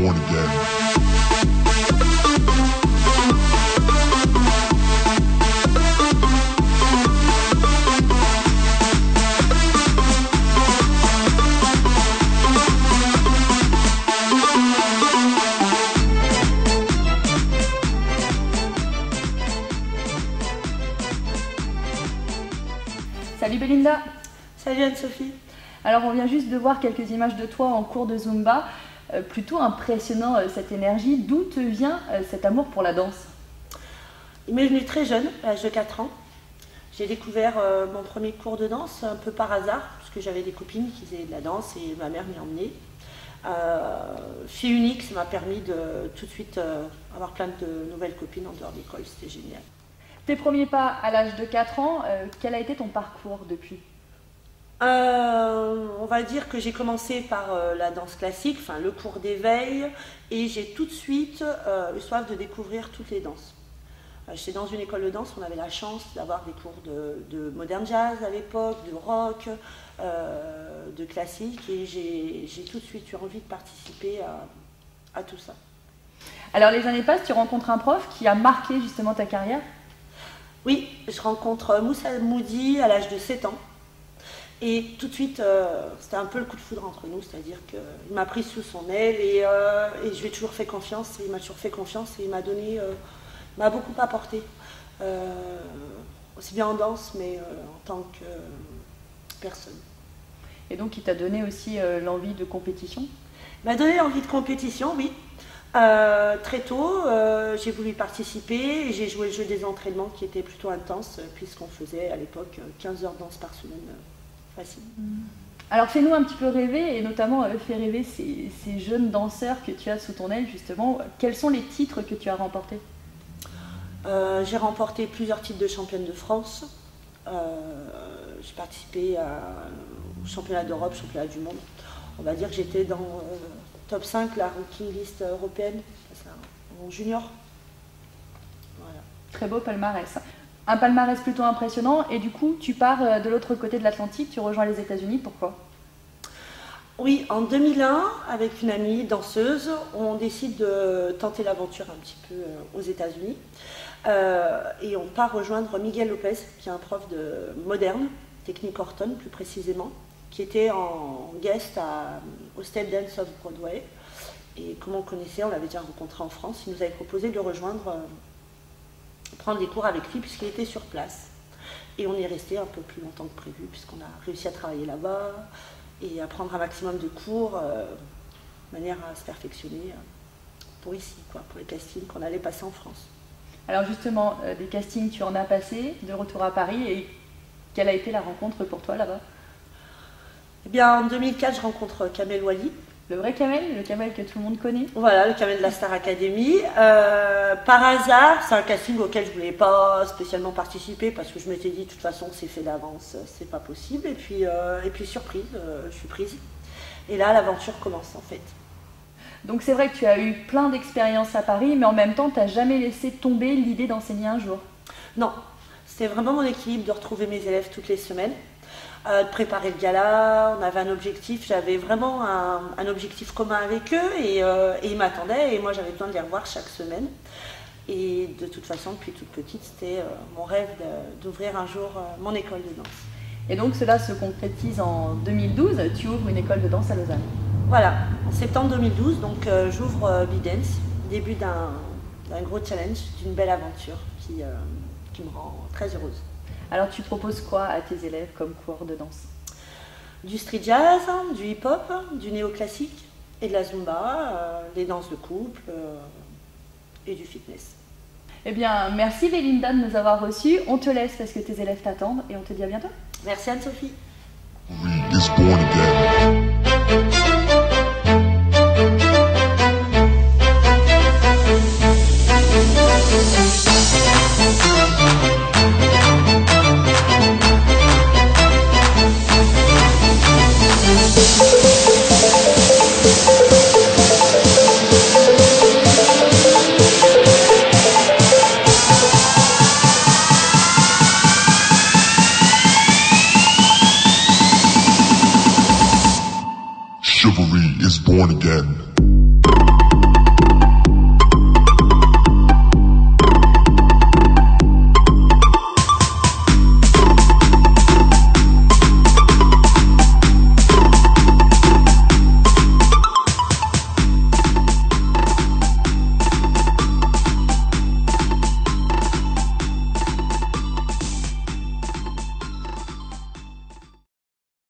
born again. Salut Belinda. Salut Anne-Sophie. Alors on vient juste de voir quelques images de toi en cours de Zumba. Plutôt impressionnant cette énergie. D'où te vient cet amour pour la danse? Il m'est venu très jeune, à l'âge de 4 ans. J'ai découvert mon premier cours de danse un peu par hasard, parce que j'avais des copines qui faisaient de la danse et ma mère m'y emmenait. Fille unique, ça m'a permis de tout de suite avoir plein de nouvelles copines en dehors d'école, c'était génial. Tes premiers pas à l'âge de 4 ans, quel a été ton parcours depuis? On va dire que j'ai commencé par la danse classique, enfin le cours d'éveil, et j'ai tout de suite eu soif de découvrir toutes les danses. J'étais dans une école de danse, on avait la chance d'avoir des cours de modern jazz à l'époque, de rock, de classique, et j'ai tout de suite eu envie de participer à tout ça. Alors les années passent, tu rencontres un prof qui a marqué justement ta carrière? Oui, je rencontre Moussa Moudi à l'âge de 7 ans. Et tout de suite, c'était un peu le coup de foudre entre nous, c'est-à-dire qu'il m'a pris sous son aile et je lui ai toujours fait confiance, et il m'a toujours fait confiance et il m'a beaucoup apporté, aussi bien en danse, mais en tant que personne. Et donc il t'a donné aussi l'envie de compétition? Il m'a donné l'envie de compétition, oui. Très tôt, j'ai voulu participer et j'ai joué le jeu des entraînements qui était plutôt intense, puisqu'on faisait à l'époque 15 heures de danse par semaine. Facile. Alors fais-nous un petit peu rêver, et notamment fais rêver ces jeunes danseurs que tu as sous ton aile justement. Quels sont les titres que tu as remportés? J'ai remporté plusieurs titres de championne de France. J'ai participé au championnat d'Europe, championnat du monde. On va dire que j'étais dans top 5, la ranking list européenne, en junior. Voilà. Très beau palmarès. Un palmarès plutôt impressionnant, et du coup tu pars de l'autre côté de l'Atlantique, tu rejoins les États-Unis, pourquoi? Oui, en 2001, avec une amie danseuse, on décide de tenter l'aventure un petit peu aux États-Unis. Et on part rejoindre Miguel Lopez, qui est un prof de moderne, technique Horton plus précisément, qui était en guest au Step Dance of Broadway. Et comme on le connaissait, on l'avait déjà rencontré en France, il nous avait proposé de le rejoindre, prendre des cours avec lui puisqu'il était sur place. Et on est resté un peu plus longtemps que prévu puisqu'on a réussi à travailler là-bas et à prendre un maximum de cours de manière à se perfectionner pour ici, pour les castings qu'on allait passer en France. Alors justement, des castings tu en as passé, de retour à Paris, et quelle a été la rencontre pour toi là-bas? Eh bien en 2004, je rencontre Kamel Wally. Le vrai Kamel, le Kamel que tout le monde connaît? Voilà, le Kamel de la Star Academy. Par hasard, c'est un casting auquel je ne voulais pas spécialement participer parce que je m'étais dit de toute façon c'est fait d'avance, c'est pas possible. Et puis surprise, je suis prise. Et là, l'aventure commence en fait. Donc c'est vrai que tu as eu plein d'expériences à Paris, mais en même temps, tu n'as jamais laissé tomber l'idée d'enseigner un jour? Non, c'était vraiment mon équilibre de retrouver mes élèves toutes les semaines. De préparer le gala, on avait un objectif, j'avais vraiment un objectif commun avec eux et ils m'attendaient et moi j'avais besoin de les revoir chaque semaine. Et de toute façon, depuis toute petite, c'était mon rêve d'ouvrir un jour mon école de danse. Et donc cela se concrétise en 2012, tu ouvres une école de danse à Lausanne? Voilà, en septembre 2012, donc j'ouvre B-Dance, début d'un gros challenge, d'une belle aventure qui me rend très heureuse. Alors tu proposes quoi à tes élèves comme cours de danse? Du street jazz, du hip-hop, du néoclassique et de la zumba, des danses de couple et du fitness. Eh bien, merci Belinda de nous avoir reçus. On te laisse parce que tes élèves t'attendent et on te dit à bientôt. Merci Anne-Sophie. Is born again. Chivalry is born again.